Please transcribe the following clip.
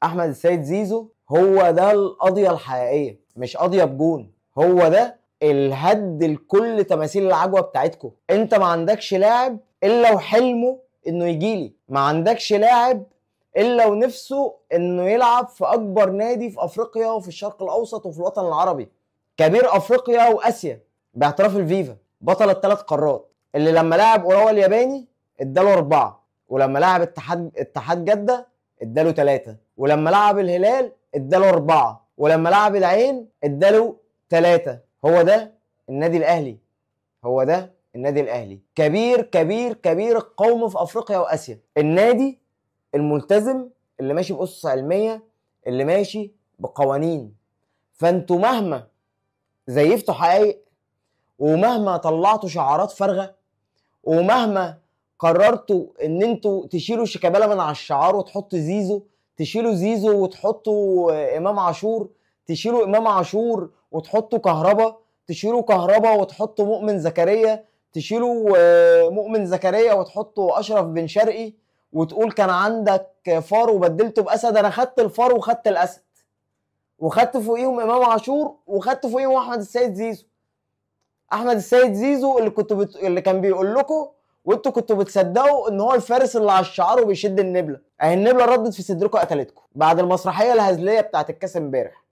احمد السيد زيزو هو ده القضيه الحقيقيه، مش قضيه بجون. هو ده الهد لكل تماثيل العجوه بتاعتكم. انت ما عندكش لاعب الا وحلمه انه يجيلي، ما عندكش لاعب الا ونفسه انه يلعب في اكبر نادي في افريقيا وفي الشرق الاوسط وفي الوطن العربي، كبير افريقيا واسيا باعتراف الفيفا، بطل الثلاث قارات، اللي لما لاعب اوراوا الياباني اداله 4، ولما لاعب اتحاد جده اداله 3، ولما لعب الهلال اداله 4، ولما لعب العين اداله 3. هو ده النادي الاهلي، هو ده النادي الاهلي، كبير كبير كبير القوم في افريقيا واسيا، النادي الملتزم اللي ماشي باسس علميه، اللي ماشي بقوانين. فانتوا مهما زيفتوا حقائق، ومهما طلعتوا شعارات فارغه، ومهما قررتوا ان انتوا تشيلوا شيكابالا من على الشعار وتحطوا زيزو، تشيلوا زيزو وتحطوا امام عاشور، تشيلوا امام عاشور وتحطوا كهربا، تشيلوا كهربا وتحطوا مؤمن زكريا، تشيلوا مؤمن زكريا وتحطوا اشرف بن شرقي، وتقول كان عندك فار وبدلته باسد. انا خدت الفار وخدت الاسد، وخدت فوقيهم امام عاشور، وخدت فوقيهم احمد السيد زيزو. احمد السيد زيزو اللي كان بيقول لكم وانتوا كنتوا بتصدقوا ان هو الفارس اللي على الشعار وبيشد النبله. اهي النبله ردت في صدركم قتلتكم بعد المسرحيه الهزليه بتاعت الكاس امبارح.